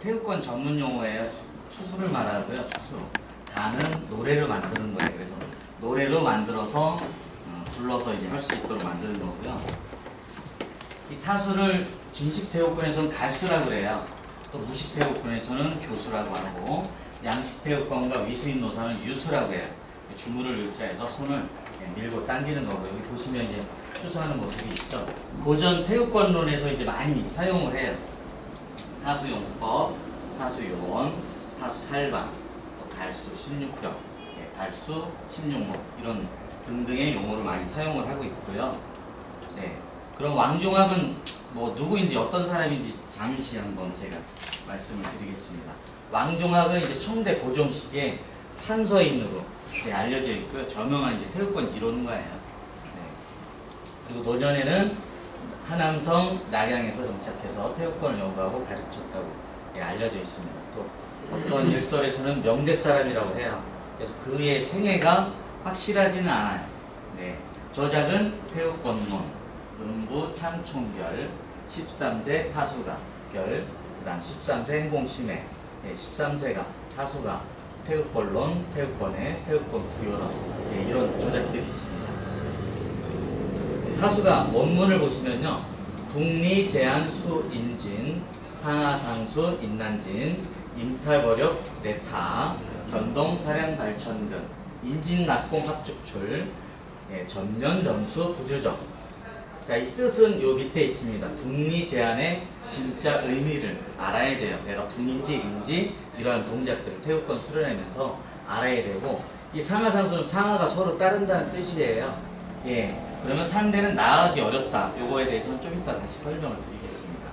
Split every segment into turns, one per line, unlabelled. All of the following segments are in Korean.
태극권 전문 용어예요. 추수를 말하고요. 추수. 가는 노래를 만드는 거예요. 그래서 노래로 만들어서 불러서 이제 할 수 있도록 만드는 거고요. 이 타수를 진식 태극권에서는 갈수라고 그래요. 또 무식 태극권에서는 교수라고 하고, 양식 태극권과 위수인 노사는 유수라고 해요. 주무를 유자에서 손을 밀고 당기는 거고, 여기 보시면 이제 추수하는 모습이 있죠. 고전 태극권론에서 이제 많이 사용을 해요. 타수용법, 타수요원, 타수살방, 또 갈수, 16경, 갈수, 16목 이런 등등의 용어를 많이 사용을 하고 있고요. 네, 그럼 왕종학은 뭐 누구인지 어떤 사람인지 잠시 한번 제가 말씀을 드리겠습니다. 왕종학은 이제 청대 고종 시기에 산서인으로 알려져 있고요. 저명한 이제 태극권 이론가예요. 네. 그리고 노년에는 하남성 낙양에서 정착해서 태극권을 연구하고 가르쳤다고 알려져 있습니다. 또 어떤 일설에서는 명대 사람이라고 해요. 그래서 그의 생애가 확실하지는 않아요. 네. 저작은 태극권론, 음부 참총결, 13세 타수가 결, 그 다음 13세 행공심해, 13세가 타수가 태극권론, 태극권회, 태극권 구요론, 이런 저작들이 있습니다. 타수가 원문을 보시면요. 북리 제한 수인진, 상하상수 인난진, 임탈거력 내타, 견동 사량 발천근, 인진 낙공 합축출, 전년 점수 부주정. 자, 이 뜻은 요 밑에 있습니다. 북리 제한의 진짜 의미를 알아야 돼요. 내가 북인지 일인지 이러한 동작들을 태극권 수련하면서 알아야 되고, 이 상하상수는 상하가 서로 따른다는 뜻이에요. 예, 그러면 상대는 나가기 어렵다. 요거에 대해서는 좀 이따 다시 설명을 드리겠습니다.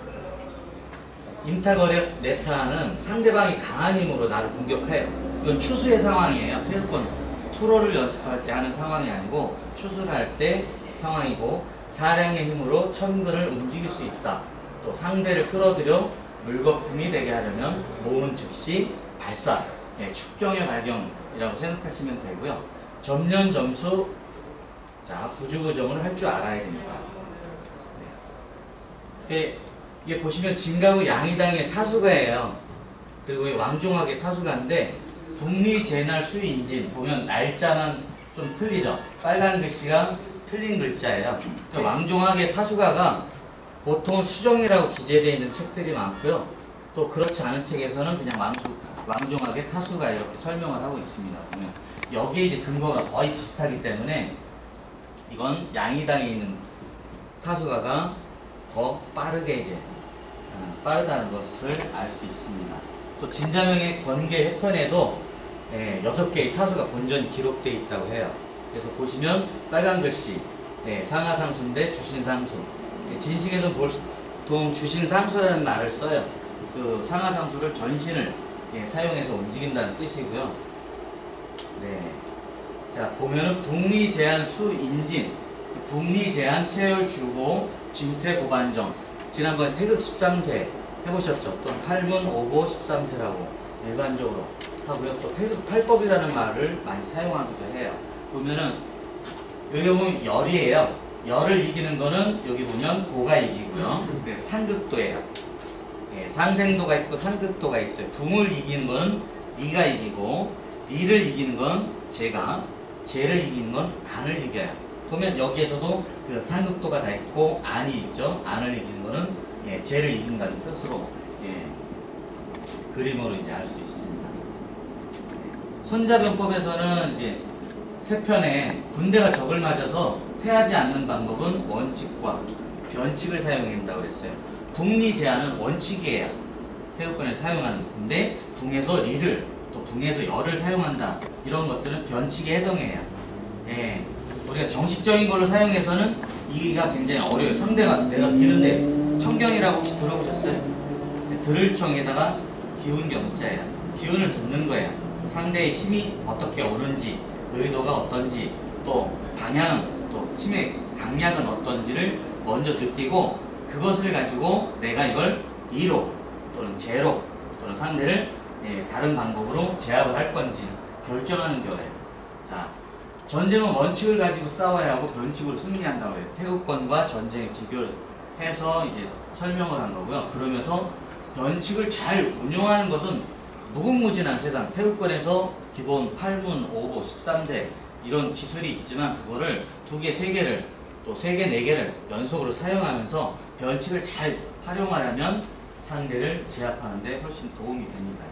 임탈거력 내타는 상대방이 강한 힘으로 나를 공격해요. 이건 추수의 상황이에요. 태극권 투로를 연습할 때 하는 상황이 아니고 추수를 할 때 상황이고, 사량의 힘으로 천근을 움직일 수 있다. 또 상대를 끌어들여 물거품이 되게 하려면 모은 즉시 발사, 축경의 발경이라고 생각하시면 되고요. 점년 점수, 자, 부주부정을 할 줄 알아야 됩니다. 네. 이게 보시면 진가구 양이당의 타수가예요. 그리고 왕종학의 타수가인데, 북리 제날 수인진 보면 날짜는 좀 틀리죠. 빨간 글씨가 틀린 글자예요. 그러니까 왕종학의 타수가가 보통 수정이라고 기재되어 있는 책들이 많고요. 또 그렇지 않은 책에서는 그냥 왕종학의 타수가 이렇게 설명을 하고 있습니다. 보면 여기에 이제 근거가 거의 비슷하기 때문에 이건 양이당에 있는 타수가가 더 빠르게 이제 빠르다는 것을 알 수 있습니다. 또 진자명의 권계 해편에도 6개의 타수가 본전이 기록되어 있다고 해요. 그래서 보시면 빨간 글씨, 상하상수인데 주신상수. 진식에도 보통 주신상수라는 말을 써요. 그 상하상수를 전신을 사용해서 움직인다는 뜻이고요. 네. 자, 보면은 북리 제한 수인진, 북리 제한 체열 주고 진퇴 고반정. 지난번에 태극 13세 해보셨죠? 또 8문 5고 13세라고 일반적으로 하고요. 또 태극 8법이라는 말을 많이 사용하기도 해요. 보면은 여기 보면 열이에요. 열을 이기는 거는 여기 보면 고가 이기고요. 그래서 상극도예요. 상생도가 있고 상극도가 있어요. 붕을 이기는 거는 니가 이기고, 니를 이기는 건 제가, 제를 이기는 건 안을 이겨요. 보면 여기에서도 그 상극도가 다 있고 안이 있죠. 안을 이기는 거는 제를 이긴다는 뜻으로 그림으로 이제 알 수 있습니다. 손자병법에서는 이제 세 편에 군대가 적을 맞아서 패하지 않는 방법은 원칙과 변칙을 사용한다고 그랬어요. 북리 제한은 원칙이에요. 태극권에 사용하는. 근데 붕에서 리를, 또 붕에서 열을 사용한다. 이런 것들은 변칙에 해당해요. 우리가 정식적인 걸로 사용해서는 이기가 굉장히 어려워요. 상대가 내가 비는데, 청경이라고 혹시 들어보셨어요? 들을 청에다가 기운 경자예요. 기운을 듣는 거예요. 상대의 힘이 어떻게 오는지, 의도가 어떤지, 또 방향, 또 힘의 강약은 어떤지를 먼저 느끼고, 그것을 가지고 내가 이걸 리로 또는 제로 또는 상대를 다른 방법으로 제압을 할 건지 결정하는 거예요. 자, 전쟁은 원칙을 가지고 싸워야 하고 변칙으로 승리한다고 해요. 태극권과 전쟁의 비교를 해서 이제 설명을 한 거고요. 그러면서 변칙을 잘 운용하는 것은 무궁무진한 세상. 태극권에서 기본 8문, 5부, 13세 이런 기술이 있지만 그거를 2개, 3개를 또 3개, 4개를 연속으로 사용하면서 변칙을 잘 활용하려면 상대를 제압하는 데 훨씬 도움이 됩니다.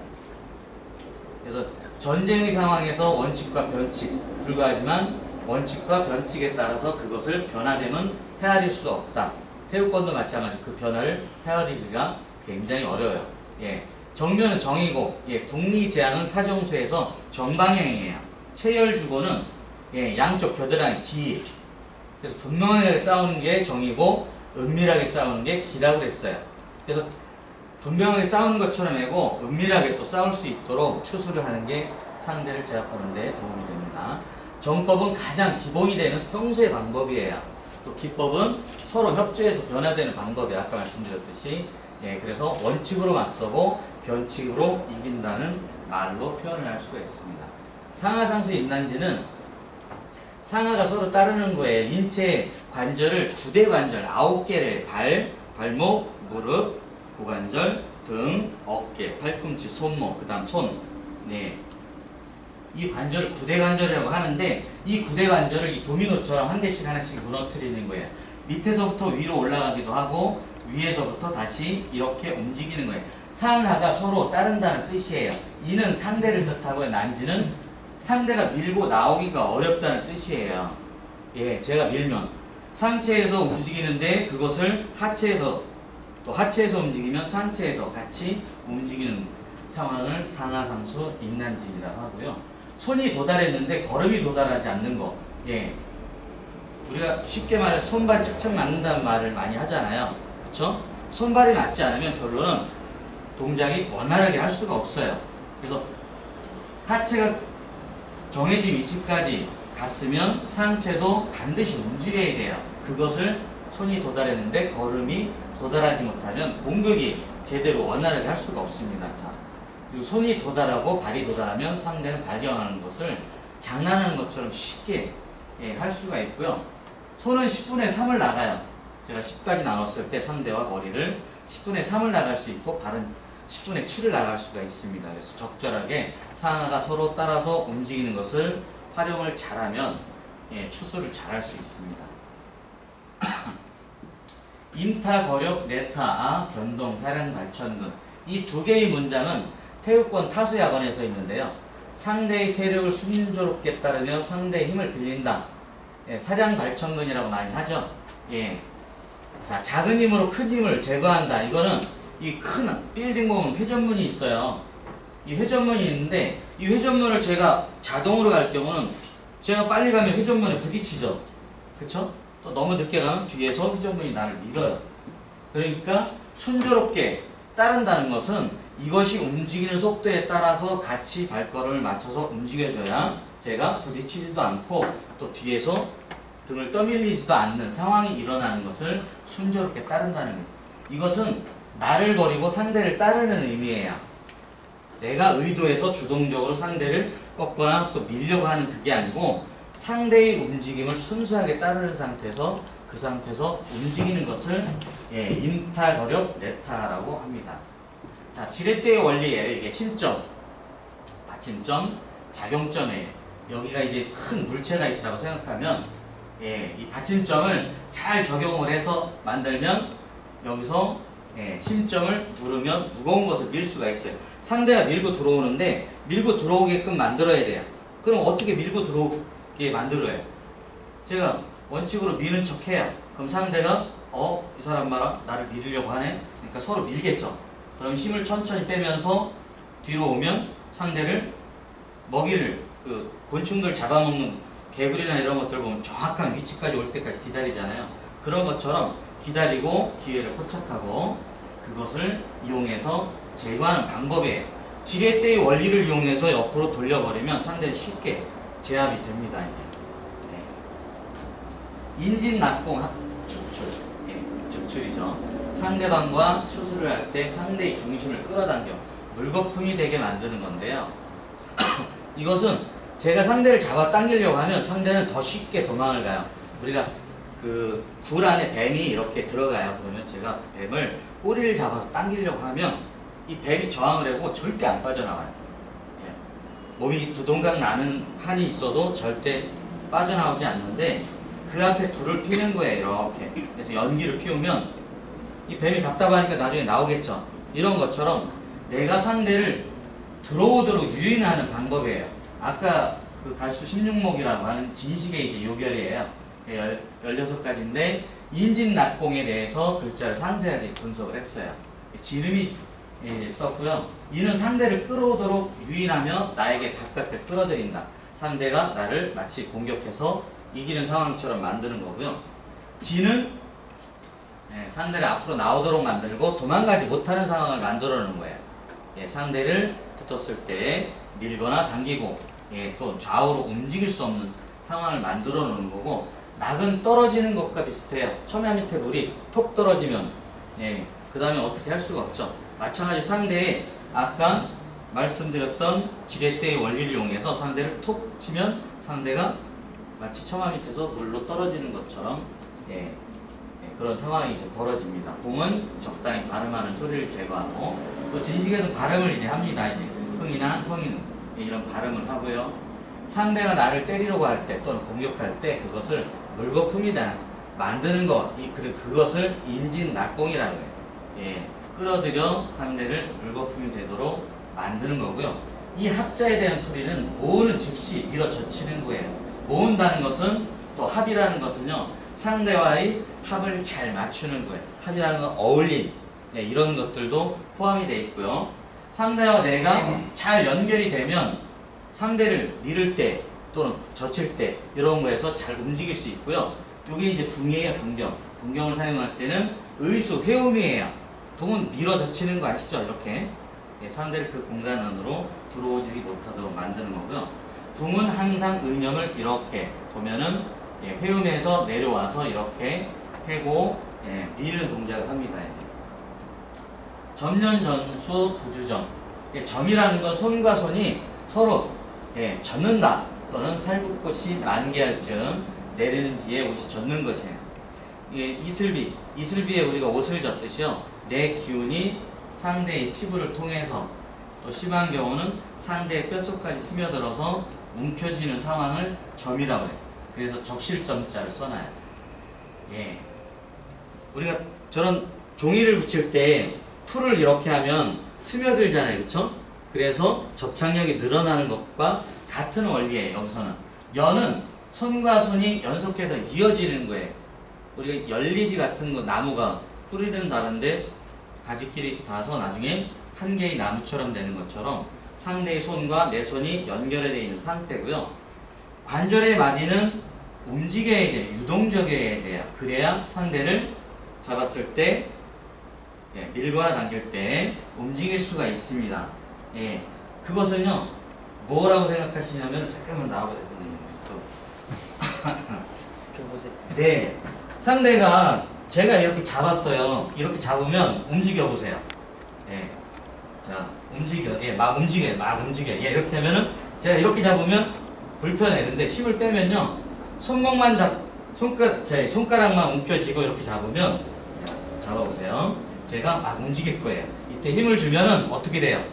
그래서 전쟁의 상황에서 원칙과 변칙 불가하지만 원칙과 변칙에 따라서 그것을 변화되면 헤아릴 수 없다. 태극권도 마찬가지 그 변화를 헤아리기가 굉장히 어려워요. 예. 정면은 정이고, 예. 북리제항은 사정수에서 정방향이에요. 체열주고는 예. 양쪽 겨드랑이 뒤. 그래서 분명하게 싸우는 게 정이고 은밀하게 싸우는 게 기라고 그랬어요. 그래서 분명하게 싸우는 것처럼 하고 은밀하게 또 싸울 수 있도록 추수를 하는 게 상대를 제압하는 데 도움이 됩니다. 정법은 가장 기본이 되는 평소의 방법이에요. 또 기법은 서로 협조해서 변화되는 방법이에요. 아까 말씀드렸듯이. 예, 그래서 원칙으로 맞서고 변칙으로 이긴다는 말로 표현을 할 수가 있습니다. 상하상수 인난지는 상하가 서로 따르는 거예요. 인체 관절을 9대 관절 9개를 발목, 무릎, 고관절, 등, 어깨, 팔꿈치, 손목, 그 다음 손. 네. 이 관절을 9대 관절이라고 하는데 이 9대 관절을 이 도미노처럼 한 개씩 하나씩 무너뜨리는 거예요. 밑에서부터 위로 올라가기도 하고 위에서부터 다시 이렇게 움직이는 거예요. 상하가 서로 따른다는 뜻이에요. 이는 상대를 뜻하고 난지는 상대가 밀고 나오기가 어렵다는 뜻이에요. 예, 제가 밀면 상체에서 움직이는데 그것을 하체에서 또 하체에서 움직이면 상체에서 같이 움직이는 상황을 상하상수 인난진이라고 하고요. 손이 도달했는데 걸음이 도달하지 않는 거. 예. 우리가 쉽게 말해 손발이 착착 맞는다는 말을 많이 하잖아요. 그쵸? 손발이 맞지 않으면 결론은 동작이 원활하게 할 수가 없어요. 그래서 하체가 정해진 위치까지 갔으면 상체도 반드시 움직여야 돼요. 그것을 손이 도달했는데 걸음이 도달하지 못하면 공격이 제대로 원활하게 할 수가 없습니다. 자, 그리고 손이 도달하고 발이 도달하면 상대는 발견하는 것을 장난하는 것처럼 쉽게 할 수가 있고요. 손은 10분의 3을 나가요. 제가 10까지 나눴을 때 상대와 거리를 10분의 3을 나갈 수 있고 발은 10분의 7을 나갈 수가 있습니다. 그래서 적절하게 상하가 서로 따라서 움직이는 것을 활용을 잘하면 추수를 잘할 수 있습니다. 인타, 거력, 내타, 변동, 사량, 발천근 이 2개의 문장은 태극권 타수야건에서 있는데요. 상대의 세력을 순조롭게 따르며 상대의 힘을 빌린다. 사량, 발천근이라고 많이 하죠. 예. 자, 작은 힘으로 큰 힘을 제거한다. 이거는 이 큰 빌딩 보면 회전문이 있어요. 이 회전문이 있는데 이 회전문을 제가 자동으로 갈 경우는 제가 빨리 가면 회전문에 부딪히죠. 그쵸? 또 너무 늦게 가면 뒤에서 회전문이 나를 밀어요. 그러니까 순조롭게 따른다는 것은 이것이 움직이는 속도에 따라서 같이 발걸음을 맞춰서 움직여줘야 제가 부딪히지도 않고 또 뒤에서 등을 떠밀리지도 않는 상황이 일어나는 것을 순조롭게 따른다는 거예요. 이것은 나를 버리고 상대를 따르는 의미예요. 내가 의도해서 주동적으로 상대를 꺾거나 또 밀려고 하는 그게 아니고 상대의 움직임을 순수하게 따르는 상태에서 그 상태에서 움직이는 것을 인타, 거력, 내타라고 합니다. 자, 지렛대의 원리에 이게 힘점, 받침점, 작용점에 여기가 이제 큰 물체가 있다고 생각하면 이 받침점을 잘 적용을 해서 만들면 여기서 힘점을 누르면 무거운 것을 밀 수가 있어요. 상대가 밀고 들어오는데 밀고 들어오게끔 만들어야 돼요. 그럼 어떻게 밀고 들어오게 만들어요? 제가 원칙으로 미는 척 해요. 그럼 상대가 이 사람 봐라 나를 밀으려고 하네. 그러니까 서로 밀겠죠. 그럼 힘을 천천히 빼면서 뒤로 오면 상대를 먹이를 그 곤충들 잡아먹는 개구리나 이런 것들 보면 정확한 위치까지 올 때까지 기다리잖아요. 그런 것처럼 기다리고 기회를 포착하고 그것을 이용해서 제거하는 방법이에요. 지렛대의 원리를 이용해서 옆으로 돌려버리면 상대는 쉽게 제압이 됩니다. 이제. 인진, 낙공, 축출. 축출이죠. 상대방과 추수를 할 때 상대의 중심을 끌어당겨 물거품이 되게 만드는 건데요. 이것은 제가 상대를 잡아 당기려고 하면 상대는 더 쉽게 도망을 가요. 우리가 그 굴 안에 뱀이 이렇게 들어가요. 그러면 제가 그 뱀을 꼬리를 잡아서 당기려고 하면 이 뱀이 저항을 하고 절대 안 빠져나와요. 예. 몸이 두동강 나는 한이 있어도 절대 빠져나오지 않는데 그 앞에 불을 피는 거예요. 이렇게. 그래서 연기를 피우면 이 뱀이 답답하니까 나중에 나오겠죠. 이런 것처럼 내가 상대를 들어오도록 유인하는 방법이에요. 아까 그 갈수 16목이라고 하는 진식의 이제 요결이에요. 16가지인데 인진낙공에 대해서 글자를 상세하게 분석을 했어요. 지름이 썼고요. 이는 상대를 끌어오도록 유인하며 나에게 가깝게 끌어들인다. 상대가 나를 마치 공격해서 이기는 상황처럼 만드는 거고요. 지는 상대를 앞으로 나오도록 만들고 도망가지 못하는 상황을 만들어 놓은 거예요. 상대를 붙었을 때 밀거나 당기고 또 좌우로 움직일 수 없는 상황을 만들어 놓은 거고, 낙은 떨어지는 것과 비슷해요. 처마 밑에 물이 톡 떨어지면 그 다음에 어떻게 할 수가 없죠. 마찬가지 상대의 아까 말씀드렸던 지렛대의 원리를 이용해서 상대를 톡 치면 상대가 마치 처마 밑에서 물로 떨어지는 것처럼 그런 상황이 이제 벌어집니다. 공은 적당히 발음하는 소리를 제거하고, 또 진식에서 발음을 이제 합니다. 이제 흥이나 흥인 이런 발음을 하고요. 상대가 나를 때리려고 할 때 또는 공격할 때 그것을 물거품이다 만드는 것, 그것을 인진낙공이라고 해요. 끌어들여 상대를 물거품이 되도록 만드는 거고요. 이 합자에 대한 풀이는 모으는 즉시 밀어젖히는 거예요. 모은다는 것은, 또 합이라는 것은요, 상대와의 합을 잘 맞추는 거예요. 합이라는 건 어울림, 이런 것들도 포함이 되어 있고요. 상대와 내가 잘 연결이 되면 상대를 밀을 때 또는 젖힐 때 이런 거에서 잘 움직일 수 있고요. 이게 이제 붕이에요. 붕경. 붕경을 사용할 때는 의수, 회음이에요. 붕은 밀어젖히는 거 아시죠? 이렇게 상대를 그 공간 안으로 들어오지 못하도록 만드는 거고요. 붕은 항상 의념을 이렇게 보면은 회음에서 내려와서 이렇게 해고 미는 동작을 합니다. 점년전수 부주점. 점이라는 건 손과 손이 서로 젖는다 또는 살붓꽃이 만개할 즈음 내리는 뒤에 옷이 젖는 것이에요. 이슬비, 이슬비에 우리가 옷을 젖듯이요, 내 기운이 상대의 피부를 통해서, 또 심한 경우는 상대의 뼛속까지 스며들어서 움켜쥐는 상황을 점이라고 해요. 그래서 적실점자를 써놔요. 우리가 저런 종이를 붙일 때 풀을 이렇게 하면 스며들잖아요. 그쵸? 그래서 접착력이 늘어나는 것과 같은 원리예요. 여기서는 연은 손과 손이 연속해서 이어지는 거예요. 우리가 열리지 같은 거, 나무가 뿌리는 다른데 가지끼리 이렇게 닿아서 나중에 한 개의 나무처럼 되는 것처럼 상대의 손과 내 손이 연결되어 있는 상태고요. 관절의 마디는 움직여야 돼요. 유동적이어야 돼요. 그래야 상대를 잡았을 때 밀거나 당길 때 움직일 수가 있습니다. 그것은요, 뭐라고 생각하시냐면, 잠깐만 나와보세요, 선생님. 네, 상대가 제가 이렇게 잡았어요. 이렇게 잡으면 움직여보세요. 자, 막 움직여요. 이렇게 하면은 제가 이렇게 잡으면 불편해. 근데 힘을 빼면요, 손목만 제 손가락만 움켜쥐고 이렇게 잡으면, 자, 잡아보세요. 제가 막 움직일 거예요. 이때 힘을 주면은 어떻게 돼요?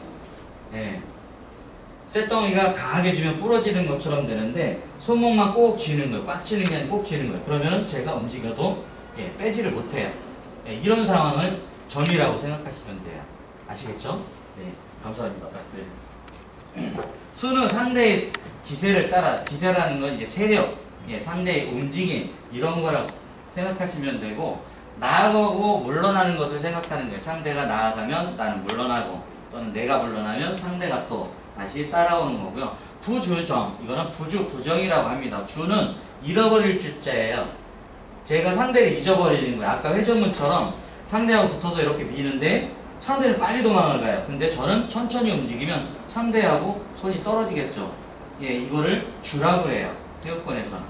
쇳덩이가 강하게 주면 부러지는 것처럼 되는데, 손목만 꼭 쥐는 거예요. 꽉 쥐는 게 아니고 꼭 쥐는 거예요. 그러면은 제가 움직여도 빼지를 못해요. 이런 상황을 점이라고 생각하시면 돼요. 아시겠죠? 네, 감사합니다. 수는 상대의 기세를 따라, 기세라는 건 이제 세력, 상대의 움직임, 이런 거라고 생각하시면 되고, 나아가고 물러나는 것을 생각하는 거예요. 상대가 나아가면 나는 물러나고, 또는 내가 물러나면 상대가 또 다시 따라오는 거고요. 부주정, 이거는 부주부정이라고 합니다. 주는 잃어버릴 주자예요. 제가 상대를 잊어버리는 거예요. 아까 회전문처럼 상대하고 붙어서 이렇게 미는데 상대는 빨리 도망을 가요. 근데 저는 천천히 움직이면 상대하고 손이 떨어지겠죠. 이거를 주라고 해요. 태극권에서는.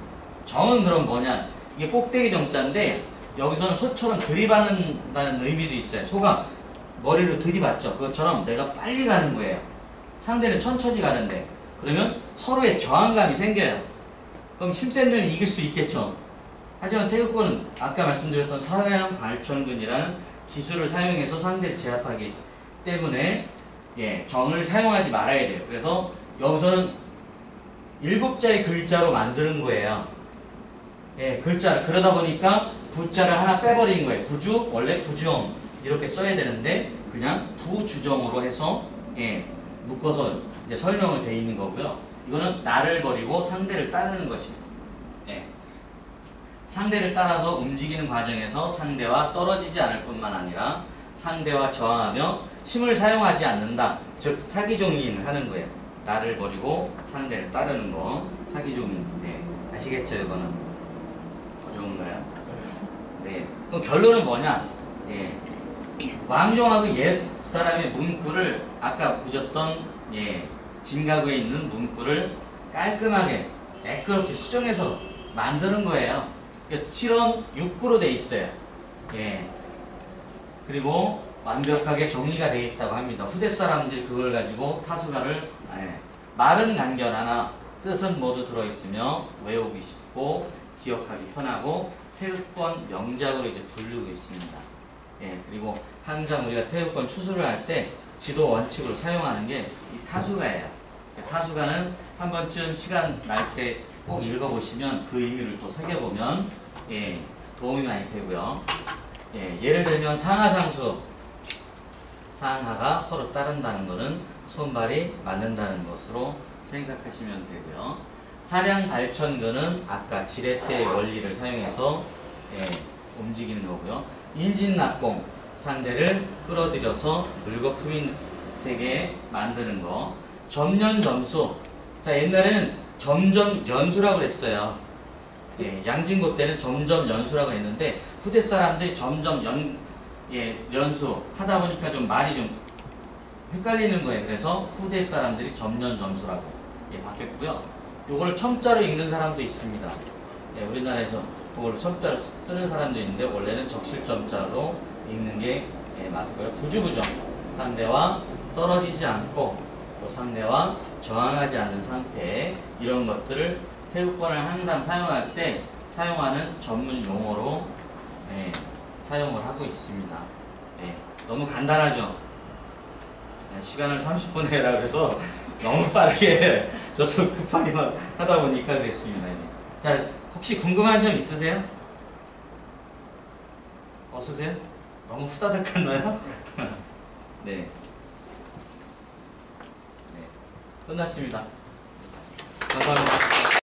정은 그럼 뭐냐? 이게 꼭대기 정자인데, 여기서는 소처럼 들이받는다는 의미도 있어요. 소가 머리를 들이받죠. 그것처럼 내가 빨리 가는 거예요. 상대는 천천히 가는데, 그러면 서로의 저항감이 생겨요. 그럼 힘센 놈이 이길 수 있겠죠. 하지만 태극권은 아까 말씀드렸던 사량 발천근이라는 기술을 사용해서 상대를 제압하기 때문에 예, 정을 사용하지 말아야 돼요. 그래서 여기서는 7자의 글자로 만드는 거예요. 예, 글자를. 그러다 보니까 부자를 하나 빼버린 거예요. 부주, 원래 부정 이렇게 써야 되는데 그냥 부주정으로 해서 예, 묶어서 이제 설명을 돼 있는 거고요. 이거는 나를 버리고 상대를 따르는 것입니다. 예. 상대를 따라서 움직이는 과정에서 상대와 떨어지지 않을 뿐만 아니라 상대와 저항하며 힘을 사용하지 않는다. 즉 사기종인을 하는 거예요. 나를 버리고 상대를 따르는 거 사기종인. 네. 아시겠죠? 이거는 어려운가요? 네. 그럼 결론은 뭐냐? 예. 왕종하고 옛사람의 문구를 아까 보셨던 예, 진가구에 있는 문구를 깔끔하게 매끄럽게 수정해서 만드는 거예요. 7원 6구로 돼 있어요. 예. 그리고 완벽하게 정리가 되어 있다고 합니다. 후대 사람들이 그걸 가지고 타수가를 예, 말은 간결하나 뜻은 모두 들어있으며 외우기 쉽고 기억하기 편하고 태극권 명작으로 이제 부르고 있습니다. 예, 그리고 항상 우리가 태극권 추수를 할 때 지도 원칙으로 사용하는 게 이 타수가예요. 타수가는 한 번쯤 시간 날 때 꼭 읽어보시면 그 의미를 또 새겨보면 예, 도움이 많이 되고요. 예, 예를 들면 상하상수, 상하가 서로 따른다는 것은 손발이 맞는다는 것으로 생각하시면 되고요. 사량발천근은 아까 지렛대의 원리를 사용해서 예, 움직이는 거고요. 인진낙공, 상대를 끌어들여서 물거품이 되게 만드는 거. 점연점수, 자 옛날에는 점점연수라고 그랬어요. 예, 양진고 때는 점점연수라고 했는데 후대 사람들이 연수 하다 보니까 좀 말이 좀 헷갈리는 거예요. 그래서 후대 사람들이 점연점수라고 예, 바뀌었고요. 요거를 첨자로 읽는 사람도 있습니다. 예, 우리나라에서 그걸 첨자로 쓰는 사람도 있는데 원래는 적실점자로 읽는 게 예, 맞고요. 부주부정, 상대와 떨어지지 않고 또 상대와 저항하지 않는 상태, 이런 것들을 태극권을 항상 사용할 때 사용하는 전문 용어로 예, 사용을 하고 있습니다. 예, 너무 간단하죠? 예, 시간을 30분 해라 그래서 너무 빠르게 저도 급하게 하다 보니까 그랬습니다. 자, 혹시 궁금한 점 있으세요? 없으세요? 너무 후다닥 갔나요? 네. 네. 끝났습니다. 감사합니다.